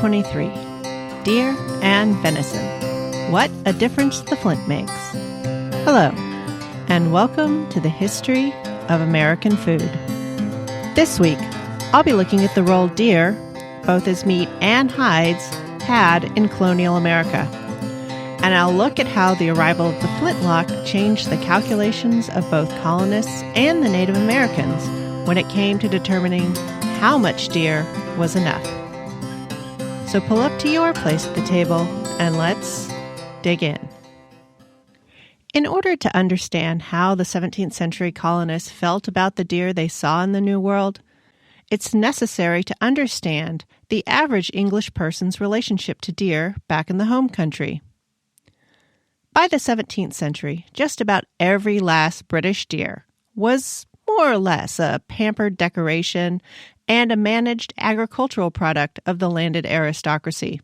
23. Deer and venison. What a difference the Flint makes. Hello, and welcome to the history of American food. This week, I'll be looking at the role deer, both as meat and hides, had in colonial America. And I'll look at how the arrival of the flintlock changed the calculations of both colonists and the Native Americans when it came to determining how much deer was enough. So pull up to your place at the table and let's dig in. In order to understand how the 17th century colonists felt about the deer they saw in the New World, it's necessary to understand the average English person's relationship to deer back in the home country. By the 17th century, just about every last British deer was more or less a pampered decoration and a managed agricultural product of the landed aristocracy.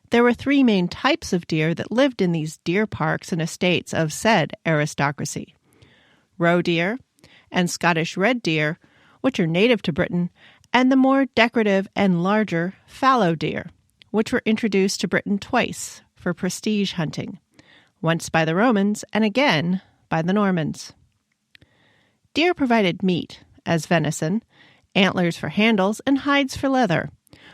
There were three main types of deer that lived in these deer parks and estates of said aristocracy: roe deer and Scottish red deer, which are native to Britain, and the more decorative and larger fallow deer, which were introduced to Britain twice for prestige hunting, once by the Romans and again by the Normans. Deer provided meat, as venison, antlers for handles, and hides for leather,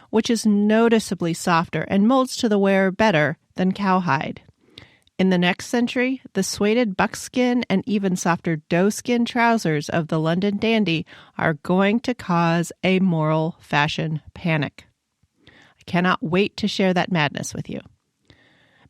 which is noticeably softer and molds to the wearer better than cowhide. In the next century, the suede buckskin and even softer doeskin trousers of the London dandy are going to cause a moral fashion panic. I cannot wait to share that madness with you.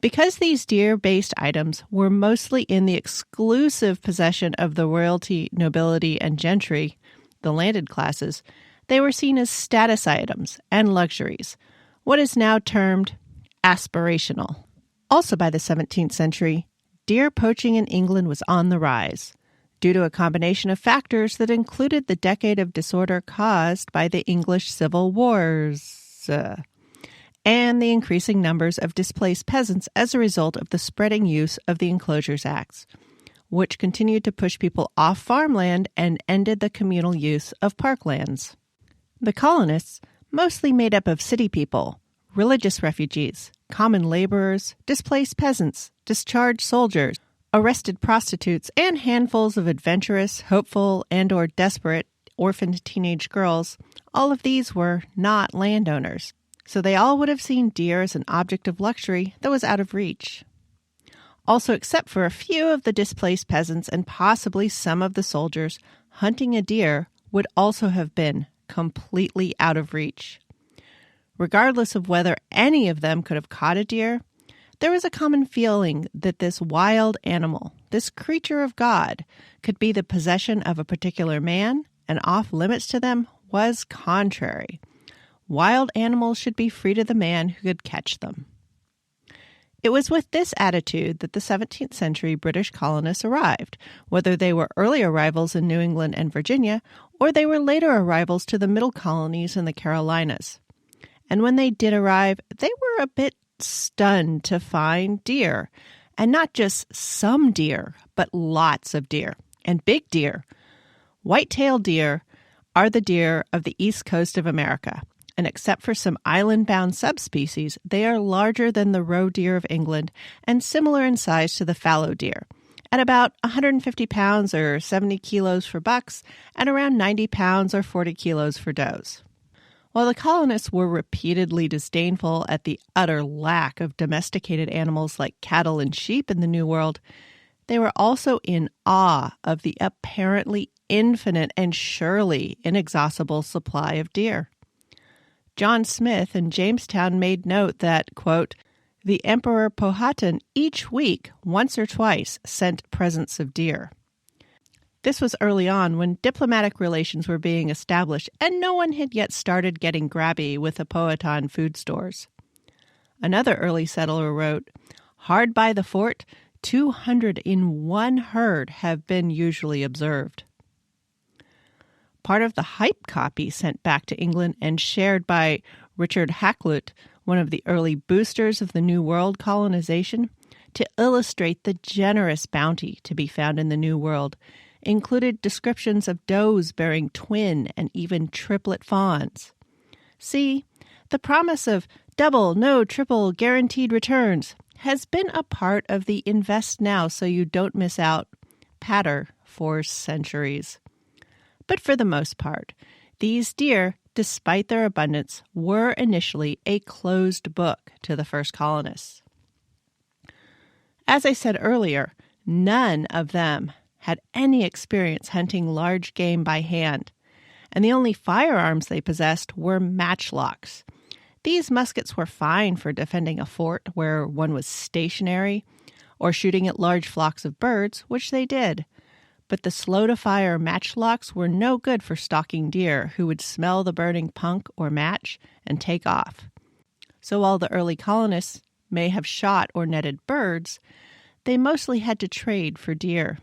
Because these deer-based items were mostly in the exclusive possession of the royalty, nobility, and gentry, the landed classes, they were seen as status items and luxuries, what is now termed aspirational. Also by the 17th century, deer poaching in England was on the rise, due to a combination of factors that included the decade of disorder caused by the English Civil Wars, and the increasing numbers of displaced peasants as a result of the spreading use of the Enclosures Acts, which continued to push people off farmland and ended the communal use of parklands. The colonists, mostly made up of city people, religious refugees, common laborers, displaced peasants, discharged soldiers, arrested prostitutes, and handfuls of adventurous, hopeful, and/or desperate orphaned teenage girls, all of these were not landowners. So they all would have seen deer as an object of luxury that was out of reach. Also, except for a few of the displaced peasants and possibly some of the soldiers, hunting a deer would also have been completely out of reach. Regardless of whether any of them could have caught a deer, there was a common feeling that this wild animal, this creature of God, could be the possession of a particular man, and off limits to them was contrary. Wild animals should be free to the man who could catch them. It was with this attitude that the 17th century British colonists arrived, whether they were early arrivals in New England and Virginia, or they were later arrivals to the middle colonies in the Carolinas. And when they did arrive, they were a bit stunned to find deer, and not just some deer, but lots of deer, and big deer. White-tailed deer are the deer of the east coast of America, and except for some island-bound subspecies, they are larger than the roe deer of England and similar in size to the fallow deer, at about 150 pounds or 70 kilos for bucks and around 90 pounds or 40 kilos for does. While the colonists were repeatedly disdainful at the utter lack of domesticated animals like cattle and sheep in the New World, they were also in awe of the apparently infinite and surely inexhaustible supply of deer. John Smith in Jamestown made note that, quote, the Emperor Powhatan each week, once or twice, sent presents of deer. This was early on when diplomatic relations were being established and no one had yet started getting grabby with the Powhatan food stores. Another early settler wrote, hard by the fort, 200 in one herd have been usually observed. Part of the hype copy sent back to England and shared by Richard Hakluyt, one of the early boosters of the New World colonization, to illustrate the generous bounty to be found in the New World, included descriptions of does bearing twin and even triplet fawns. See, the The promise of double, no triple guaranteed returns has been a part of the invest now so you don't miss out patter for centuries. But for the most part, these deer, despite their abundance, were initially a closed book to the first colonists. As I said earlier, none of them had any experience hunting large game by hand, and the only firearms they possessed were matchlocks. These muskets were fine for defending a fort where one was stationary, or shooting at large flocks of birds, which they did. But the slow-to-fire matchlocks were no good for stalking deer who would smell the burning punk or match and take off. So while the early colonists may have shot or netted birds, they mostly had to trade for deer.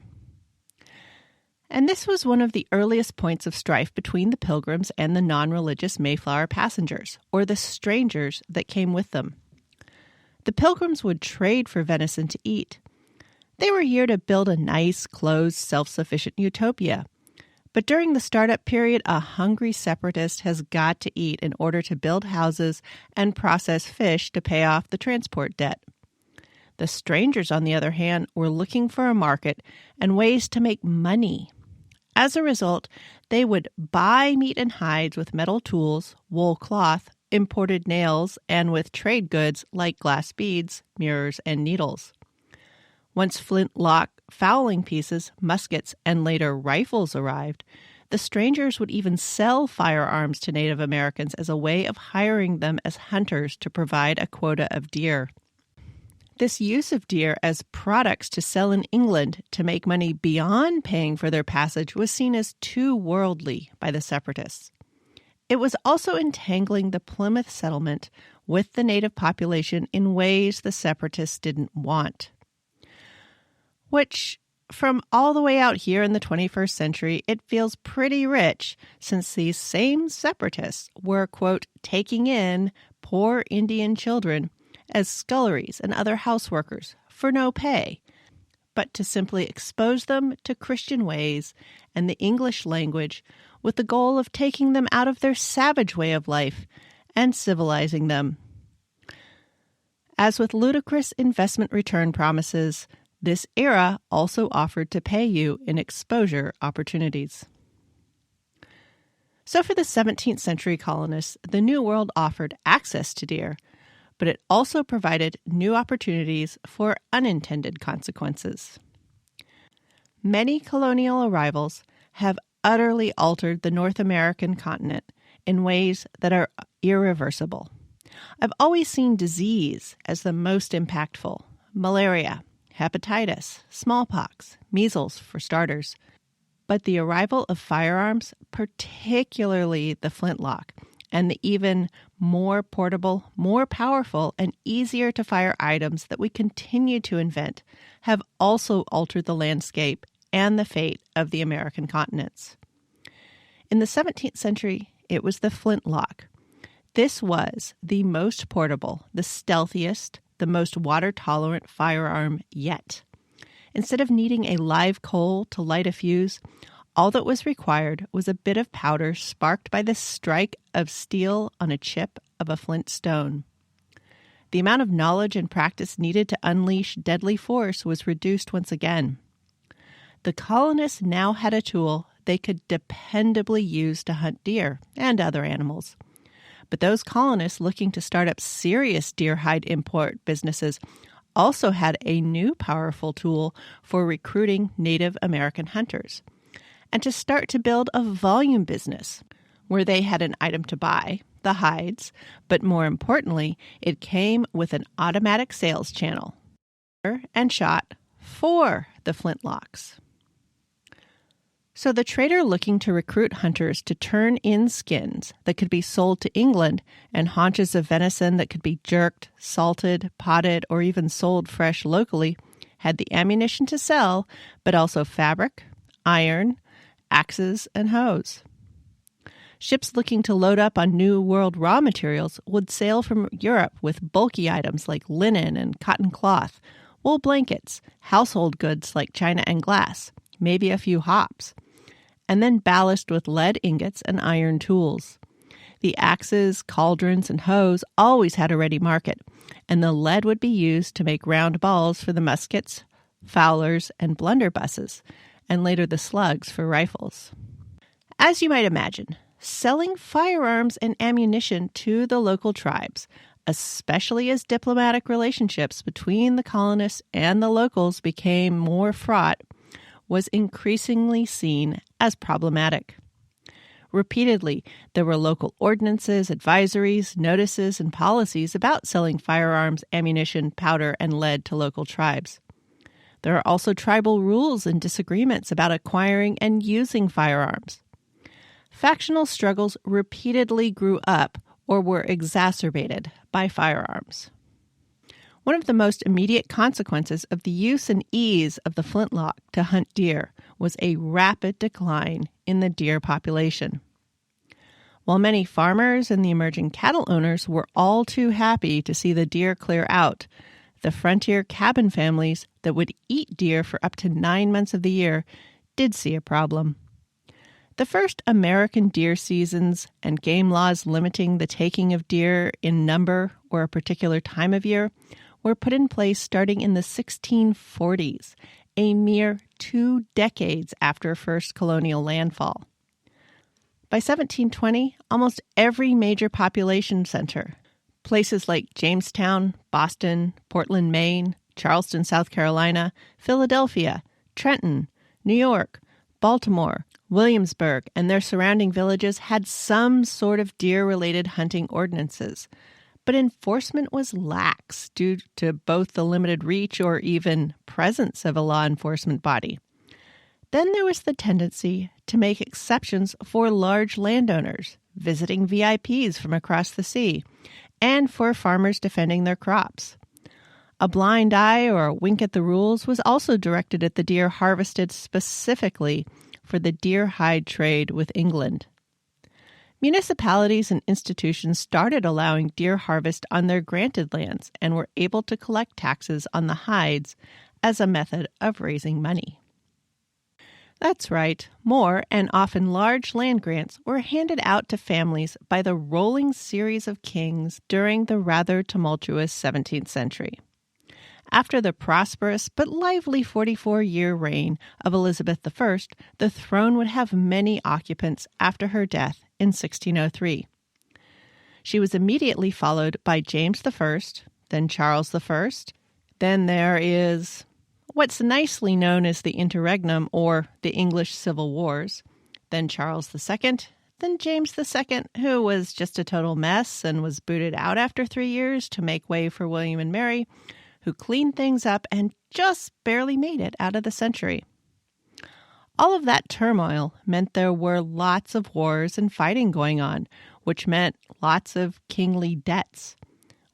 And this was one of the earliest points of strife between the Pilgrims and the non-religious Mayflower passengers, or the strangers that came with them. The Pilgrims would trade for venison to eat. They were here to build a nice, closed, self-sufficient utopia. But during the startup period, a hungry separatist has got to eat in order to build houses and process fish to pay off the transport debt. The strangers, on the other hand, were looking for a market and ways to make money. As a result, they would buy meat and hides with metal tools, wool cloth, imported nails, and with trade goods like glass beads, mirrors, and needles. Once flintlock fowling pieces, muskets, and later rifles arrived, the strangers would even sell firearms to Native Americans as a way of hiring them as hunters to provide a quota of deer. This use of deer as products to sell in England to make money beyond paying for their passage was seen as too worldly by the separatists. It was also entangling the Plymouth settlement with the native population in ways the separatists didn't want. Which, from all the way out here in the 21st century, it feels pretty rich since these same separatists were, quote, taking in poor Indian children as sculleries and other houseworkers for no pay, but to simply expose them to Christian ways and the English language with the goal of taking them out of their savage way of life and civilizing them. As with ludicrous investment return promises, this era also offered to pay you in exposure opportunities. So for the 17th century colonists, the New World offered access to deer, but it also provided new opportunities for unintended consequences. Many colonial arrivals have utterly altered the North American continent in ways that are irreversible. I've always seen disease as the most impactful: malaria, hepatitis, smallpox, measles for starters. But the arrival of firearms, particularly the flintlock, and the even more portable, more powerful, and easier to fire items that we continue to invent, have also altered the landscape and the fate of the American continents. In the 17th century, it was the flintlock. This was the most portable, the stealthiest, the most water-tolerant firearm yet. Instead of needing a live coal to light a fuse, all that was required was a bit of powder sparked by the strike of steel on a chip of a flint stone. The amount of knowledge and practice needed to unleash deadly force was reduced once again. The colonists now had a tool they could dependably use to hunt deer and other animals. But those colonists looking to start up serious deer hide import businesses also had a new powerful tool for recruiting Native American hunters, and to start to build a volume business where they had an item to buy, the hides, but more importantly, it came with an automatic sales channel and shot for the flintlocks. So the trader looking to recruit hunters to turn in skins that could be sold to England and haunches of venison that could be jerked, salted, potted, or even sold fresh locally had the ammunition to sell, but also fabric, iron, axes, and hoes. Ships looking to load up on New World raw materials would sail from Europe with bulky items like linen and cotton cloth, wool blankets, household goods like china and glass, maybe a few hops, and then ballast with lead ingots and iron tools. The axes, cauldrons, and hoes always had a ready market, and the lead would be used to make round balls for the muskets, fowlers, and blunderbusses, and later the slugs for rifles. As you might imagine, selling firearms and ammunition to the local tribes, especially as diplomatic relationships between the colonists and the locals became more fraught, was increasingly seen as problematic. Repeatedly, there were local ordinances, advisories, notices, and policies about selling firearms, ammunition, powder, and lead to local tribes. There are also tribal rules and disagreements about acquiring and using firearms. Factional struggles repeatedly grew up or were exacerbated by firearms. One of the most immediate consequences of the use and ease of the flintlock to hunt deer was a rapid decline in the deer population. While many farmers and the emerging cattle owners were all too happy to see the deer clear out, the frontier cabin families that would eat deer for up to 9 months of the year did see a problem. The first American deer seasons and game laws limiting the taking of deer in number or a particular time of year were put in place starting in the 1640s, a mere 2 decades after first colonial landfall. By 1720, almost every major population center, places like Jamestown, Boston, Portland, Maine, Charleston, South Carolina, Philadelphia, Trenton, New York, Baltimore, Williamsburg, and their surrounding villages had some sort of deer-related hunting ordinances, but enforcement was lax due to both the limited reach or even presence of a law enforcement body. Then there was the tendency to make exceptions for large landowners, visiting VIPs from across the sea, and for farmers defending their crops. A blind eye or a wink at the rules was also directed at the deer harvested specifically for the deer hide trade with England. Municipalities and institutions started allowing deer harvest on their granted lands and were able to collect taxes on the hides as a method of raising money. That's right, more and often large land grants were handed out to families by the rolling series of kings during the rather tumultuous 17th century. After the prosperous but lively 44-year reign of Elizabeth I, the throne would have many occupants after her death in 1603. She was immediately followed by James I, then Charles I, then there is what's nicely known as the Interregnum or the English Civil Wars, then Charles II, then James II, who was just a total mess and was booted out after 3 years to make way for William and Mary, who cleaned things up and just barely made it out of the century. All of that turmoil meant there were lots of wars and fighting going on, which meant lots of kingly debts.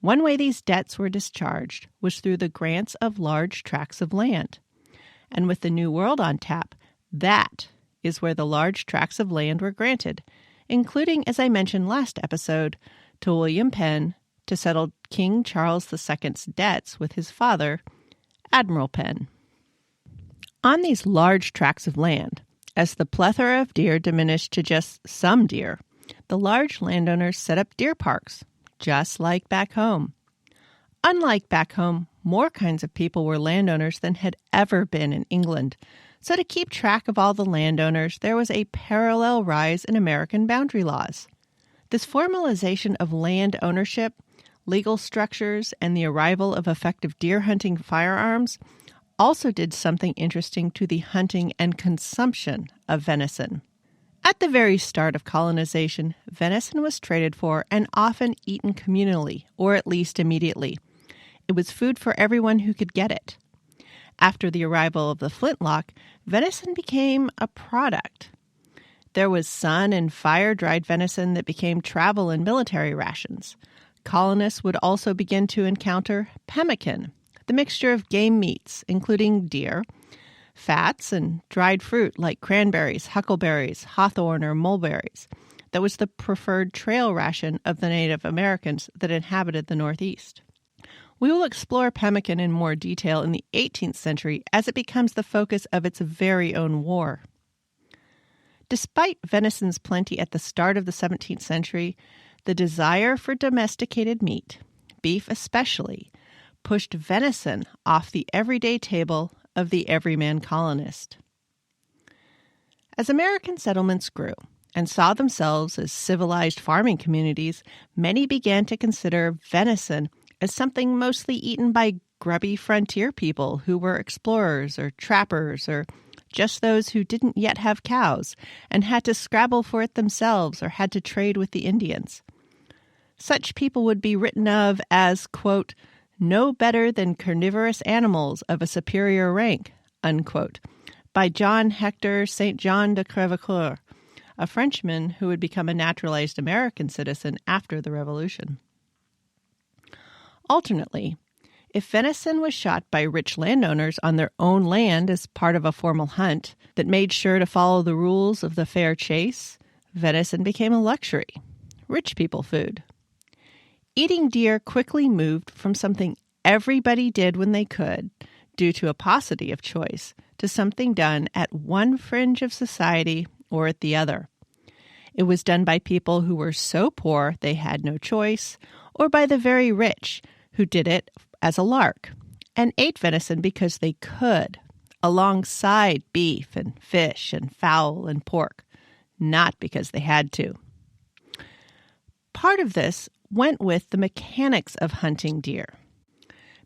One way these debts were discharged was through the grants of large tracts of land. And with the New World on tap, that is where the large tracts of land were granted, including, as I mentioned last episode, to William Penn to settle King Charles II's debts with his father, Admiral Penn. On these large tracts of land, as the plethora of deer diminished to just some deer, the large landowners set up deer parks, just like back home. Unlike back home, more kinds of people were landowners than had ever been in England. So to keep track of all the landowners, there was a parallel rise in American boundary laws. This formalization of land ownership, legal structures, and the arrival of effective deer hunting firearms also did something interesting to the hunting and consumption of venison. At the very start of colonization, venison was traded for and often eaten communally, or at least immediately. It was food for everyone who could get it. After the arrival of the flintlock, venison became a product. There was sun and fire-dried venison that became travel and military rations. Colonists would also begin to encounter pemmican, the mixture of game meats, including deer, fats, and dried fruit like cranberries, huckleberries, hawthorn, or mulberries. That was the preferred trail ration of the Native Americans that inhabited the Northeast. We will explore pemmican in more detail in the 18th century as it becomes the focus of its very own war. Despite venison's plenty at the start of the 17th century, the desire for domesticated meat, beef especially, pushed venison off the everyday table of the everyman colonist. As American settlements grew and saw themselves as civilized farming communities, many began to consider venison as something mostly eaten by grubby frontier people who were explorers or trappers or just those who didn't yet have cows and had to scrabble for it themselves or had to trade with the Indians. Such people would be written of as, quote, no better than carnivorous animals of a superior rank, unquote, by John Hector St. John de Crèvecoeur, a Frenchman who would become a naturalized American citizen after the Revolution. Alternately, if venison was shot by rich landowners on their own land as part of a formal hunt that made sure to follow the rules of the fair chase, venison became a luxury, rich people food. Eating deer quickly moved from something everybody did when they could, due to a paucity of choice, to something done at one fringe of society or at the other. It was done by people who were so poor they had no choice, or by the very rich who did it as a lark, and ate venison because they could, alongside beef and fish and fowl and pork, not because they had to. Part of this went with the mechanics of hunting deer.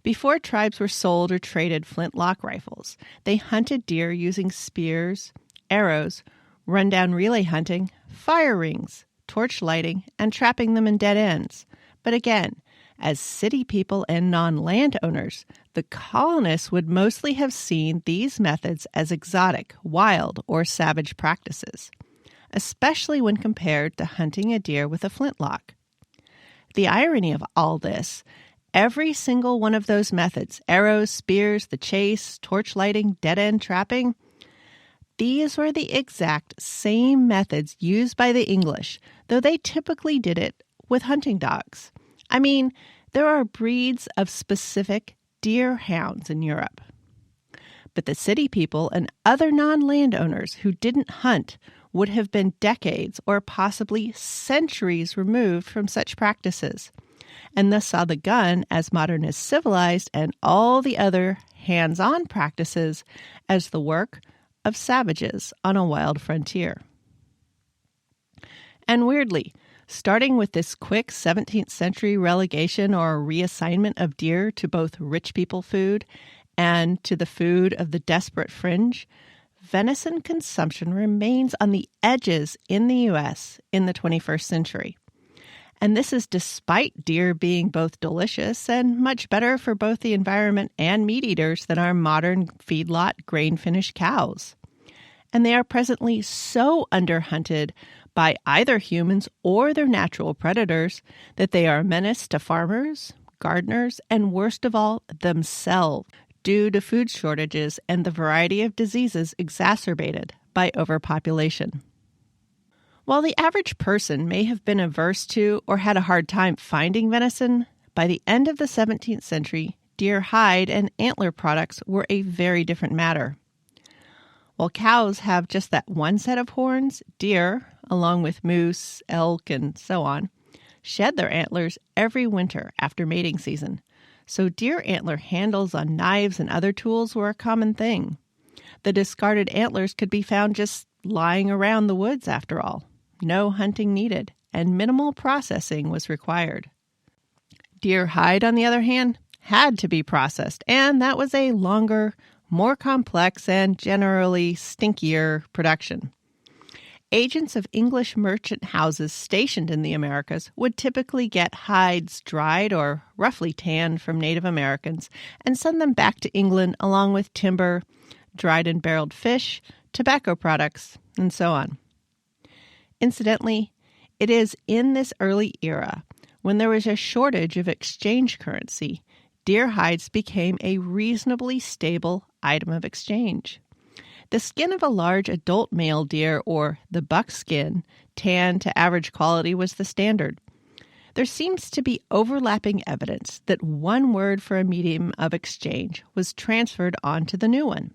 Before tribes were sold or traded flintlock rifles, they hunted deer using spears, arrows, rundown relay hunting, fire rings, torch lighting, and trapping them in dead ends. But again, as city people and non-landowners, the colonists would mostly have seen these methods as exotic, wild, or savage practices, especially when compared to hunting a deer with a flintlock. The irony of all this, every single one of those methods, arrows, spears, the chase, torch lighting, dead-end trapping, these were the exact same methods used by the English, though they typically did it with hunting dogs. I mean, there are breeds of specific deer hounds in Europe. But the city people and other non-landowners who didn't hunt would have been decades or possibly centuries removed from such practices, and thus saw the gun as modern as civilized and all the other hands-on practices as the work of savages on a wild frontier. And weirdly, starting with this quick 17th century relegation or reassignment of deer to both rich people food and to the food of the desperate fringe, venison consumption remains on the edges in the U.S. in the 21st century. And this is despite deer being both delicious and much better for both the environment and meat eaters than our modern feedlot grain-finished cows. And they are presently so underhunted by either humans or their natural predators that they are a menace to farmers, gardeners, and worst of all, themselves, due to food shortages and the variety of diseases exacerbated by overpopulation. While the average person may have been averse to or had a hard time finding venison, by the end of the 17th century, deer hide and antler products were a very different matter. While cows have just that one set of horns, deer, along with moose, elk, and so on, shed their antlers every winter after mating season. So deer antler handles on knives and other tools were a common thing. The discarded antlers could be found just lying around the woods after all. No hunting needed, and minimal processing was required. Deer hide, on the other hand, had to be processed, and that was a longer, more complex, and generally stinkier production. Agents of English merchant houses stationed in the Americas would typically get hides dried or roughly tanned from Native Americans and send them back to England along with timber, dried and barreled fish, tobacco products, and so on. Incidentally, it is in this early era, when there was a shortage of exchange currency, deer hides became a reasonably stable item of exchange. The skin of a large adult male deer, or the buckskin, tanned to average quality was the standard. There seems to be overlapping evidence that one word for a medium of exchange was transferred onto the new one.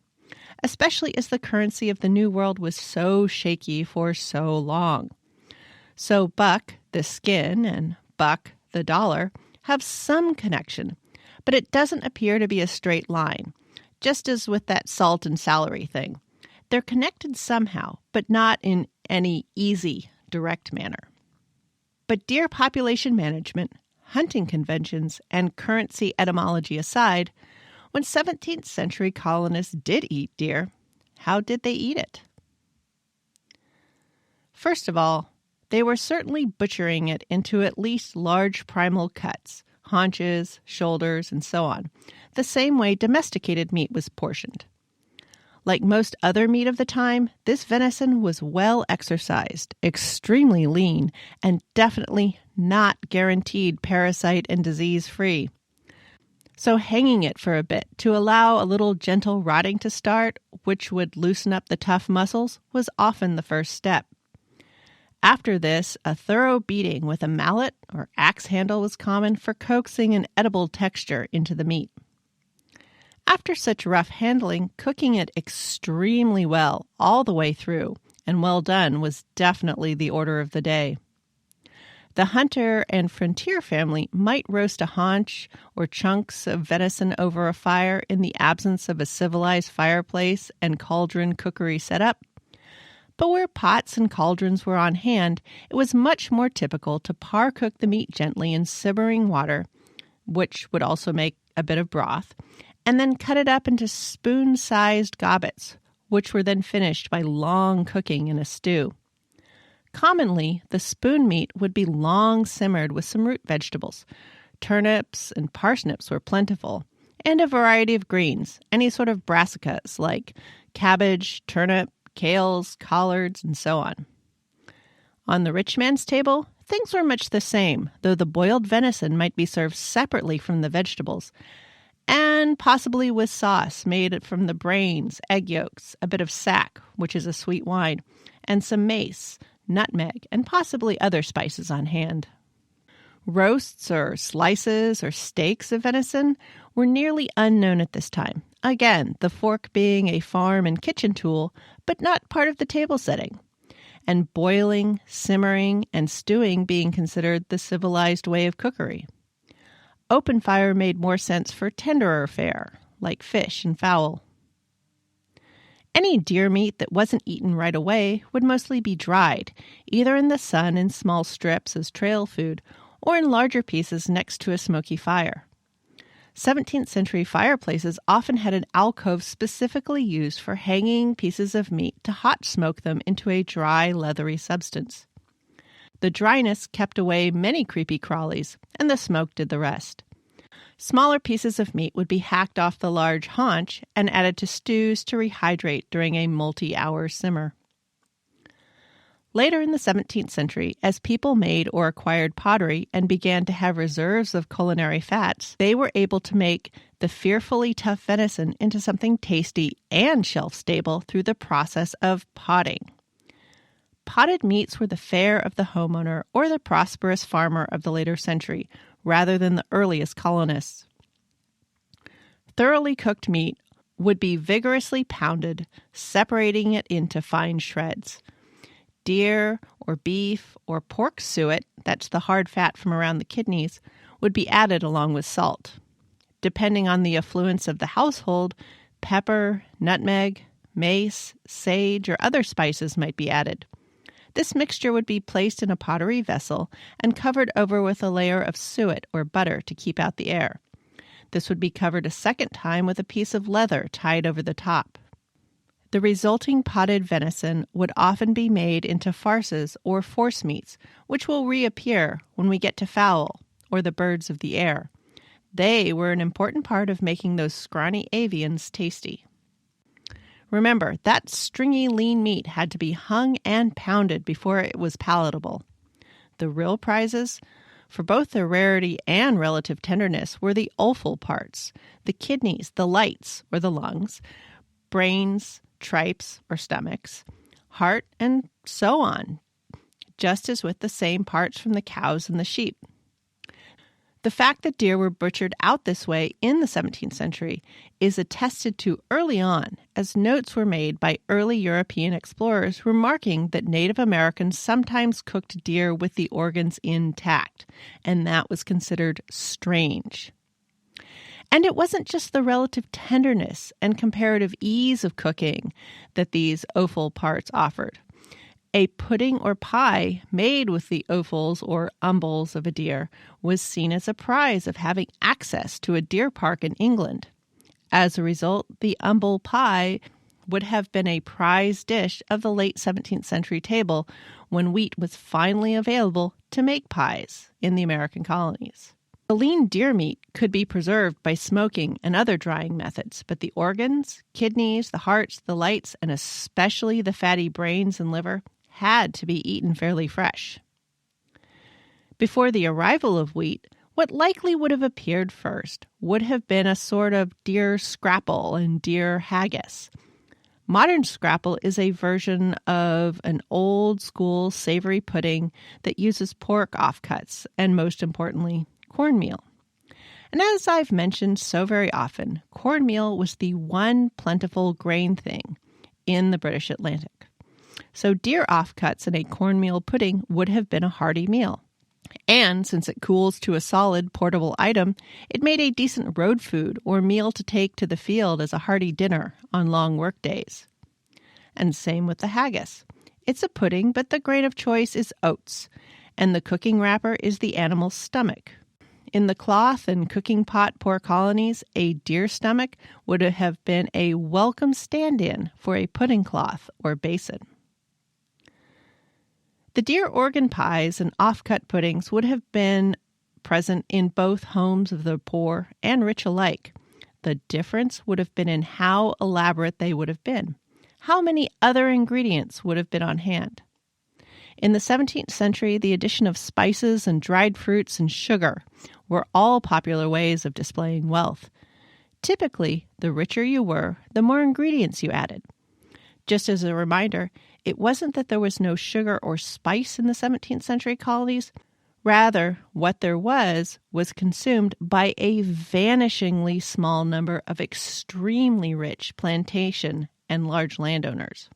especially as the currency of the New World was so shaky for so long. So buck, the skin, and buck, the dollar, have some connection, but it doesn't appear to be a straight line, just as with that salt and salary thing. They're connected somehow, but not in any easy, direct manner. But deer population management, hunting conventions, and currency etymology aside, when 17th century colonists did eat deer, how did they eat it? First of all, they were certainly butchering it into at least large primal cuts, haunches, shoulders, and so on, the same way domesticated meat was portioned. Like most other meat of the time, this venison was well exercised, extremely lean, and definitely not guaranteed parasite and disease-free. So hanging it for a bit to allow a little gentle rotting to start, which would loosen up the tough muscles, was often the first step. After this, a thorough beating with a mallet or axe handle was common for coaxing an edible texture into the meat. After such rough handling, cooking it extremely well all the way through, and well done, was definitely the order of the day. The hunter and frontier family might roast a haunch or chunks of venison over a fire in the absence of a civilized fireplace and cauldron cookery setup. But where pots and cauldrons were on hand, it was much more typical to par-cook the meat gently in simmering water, which would also make a bit of broth, and then cut it up into spoon-sized gobbets, which were then finished by long cooking in a stew. Commonly, the spoon meat would be long simmered with some root vegetables. Turnips and parsnips were plentiful, and a variety of greens, any sort of brassicas like cabbage, turnip, kales, collards, and so on. On the rich man's table, things were much the same, though the boiled venison might be served separately from the vegetables, and possibly with sauce made from the brains, egg yolks, a bit of sack, which is a sweet wine, and some mace, nutmeg, and possibly other spices on hand. Roasts or slices or steaks of venison were nearly unknown at this time. Again, the fork being a farm and kitchen tool, but not part of the table setting. And boiling, simmering, and stewing being considered the civilized way of cookery. Open fire made more sense for tenderer fare, like fish and fowl. Any deer meat that wasn't eaten right away would mostly be dried, either in the sun in small strips as trail food, or in larger pieces next to a smoky fire. 17th century fireplaces often had an alcove specifically used for hanging pieces of meat to hot smoke them into a dry, leathery substance. The dryness kept away many creepy crawlies, and the smoke did the rest. Smaller pieces of meat would be hacked off the large haunch and added to stews to rehydrate during a multi-hour simmer. Later in the 17th century, as people made or acquired pottery and began to have reserves of culinary fats, they were able to make the fearfully tough venison into something tasty and shelf-stable through the process of potting. Potted meats were the fare of the homeowner or the prosperous farmer of the later century, rather than the earliest colonists. Thoroughly cooked meat would be vigorously pounded, separating it into fine shreds. Deer or beef or pork suet, that's the hard fat from around the kidneys, would be added along with salt. Depending on the affluence of the household, pepper, nutmeg, mace, sage, or other spices might be added. This mixture would be placed in a pottery vessel and covered over with a layer of suet or butter to keep out the air. This would be covered a second time with a piece of leather tied over the top. The resulting potted venison would often be made into farces or force meats, which will reappear when we get to fowl, or the birds of the air. They were an important part of making those scrawny avians tasty. Remember, that stringy lean meat had to be hung and pounded before it was palatable. The real prizes, for both their rarity and relative tenderness, were the offal parts, the kidneys, the lights, or the lungs, brains, tripes, or stomachs, heart, and so on, just as with the same parts from the cows and the sheep. The fact that deer were butchered out this way in the 17th century is attested to early on, as notes were made by early European explorers remarking that Native Americans sometimes cooked deer with the organs intact, and that was considered strange. And it wasn't just the relative tenderness and comparative ease of cooking that these offal parts offered. A pudding or pie made with the offals or umbles of a deer was seen as a prize of having access to a deer park in England. As a result, the umble pie would have been a prize dish of the late 17th century table when wheat was finally available to make pies in the American colonies. The lean deer meat could be preserved by smoking and other drying methods, but the organs, kidneys, the hearts, the lights, and especially the fatty brains and liver had to be eaten fairly fresh. Before the arrival of wheat, what likely would have appeared first would have been a sort of deer scrapple and deer haggis. Modern scrapple is a version of an old-school savory pudding that uses pork offcuts and, most importantly, cornmeal. And as I've mentioned so very often, cornmeal was the one plentiful grain thing in the British Atlantic. So deer offcuts and a cornmeal pudding would have been a hearty meal. And since it cools to a solid, portable item, it made a decent road food or meal to take to the field as a hearty dinner on long work days. And same with the haggis. It's a pudding, but the grain of choice is oats, and the cooking wrapper is the animal's stomach. In the cloth and cooking pot poor colonies, a deer stomach would have been a welcome stand-in for a pudding cloth or basin. The deer organ pies and offcut puddings would have been present in both homes of the poor and rich alike. The difference would have been in how elaborate they would have been. How many other ingredients would have been on hand? In the 17th century, the addition of spices and dried fruits and sugar were all popular ways of displaying wealth. Typically, the richer you were, the more ingredients you added. Just as a reminder, it wasn't that there was no sugar or spice in the 17th century colonies. Rather, what there was consumed by a vanishingly small number of extremely rich plantation and large landowners.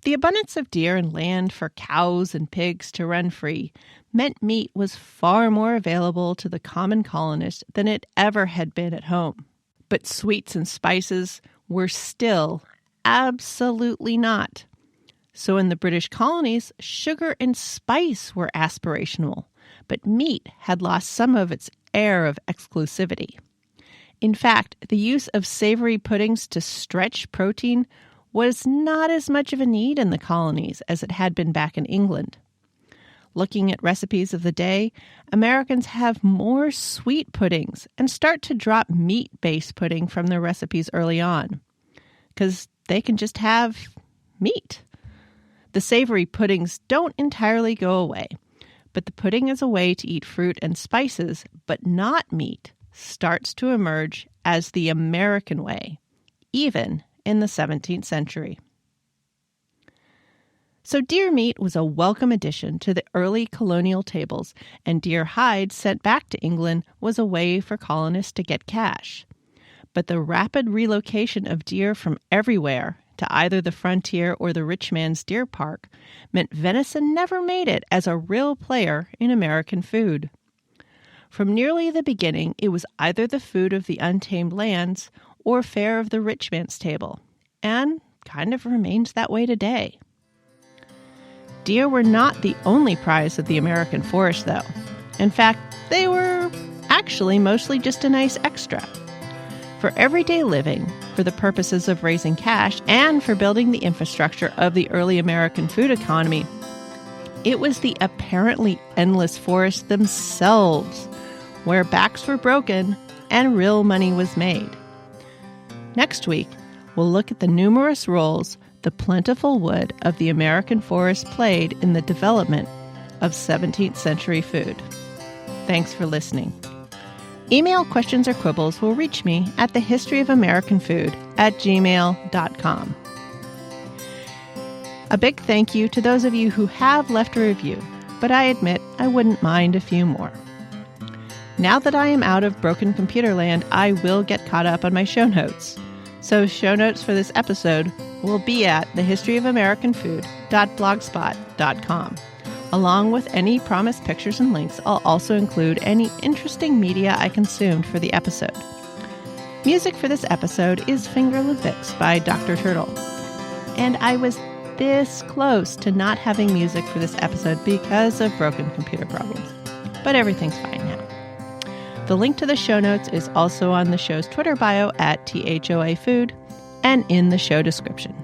The abundance of deer and land for cows and pigs to run free meant meat was far more available to the common colonist than it ever had been at home. But sweets and spices were still absolutely not. So in the British colonies, sugar and spice were aspirational, but meat had lost some of its air of exclusivity. In fact, the use of savory puddings to stretch protein was not as much of a need in the colonies as it had been back in England. Looking at recipes of the day, Americans have more sweet puddings and start to drop meat-based pudding from their recipes early on, because they can just have meat. The savory puddings don't entirely go away, but the pudding as a way to eat fruit and spices, but not meat, starts to emerge as the American way, even in the 17th century. So deer meat was a welcome addition to the early colonial tables, and deer hide sent back to England was a way for colonists to get cash. But the rapid relocation of deer from everywhere to either the frontier or the rich man's deer park meant venison never made it as a real player in American food. From nearly the beginning, it was either the food of the untamed lands or fare of the rich man's table, and kind of remains that way today. Deer were not the only prize of the American forest, though. In fact, they were actually mostly just a nice extra. For everyday living, for the purposes of raising cash, and for building the infrastructure of the early American food economy, it was the apparently endless forests themselves where backs were broken and real money was made. Next week, we'll look at the numerous roles the plentiful wood of the American forest played in the development of 17th century food. Thanks for listening. Email questions or quibbles will reach me at thehistoryofamericanfood@gmail.com. A big thank you to those of you who have left a review, but I admit I wouldn't mind a few more. Now that I am out of broken computer land, I will get caught up on my show notes. So show notes for this episode will be at thehistoryofamericanfood.blogspot.com. Along with any promised pictures and links, I'll also include any interesting media I consumed for the episode. Music for this episode is Fingerlympics by Dr. Turtle. And I was this close to not having music for this episode because of broken computer problems. But everything's fine now. The link to the show notes is also on the show's Twitter bio at THOA Food and in the show description.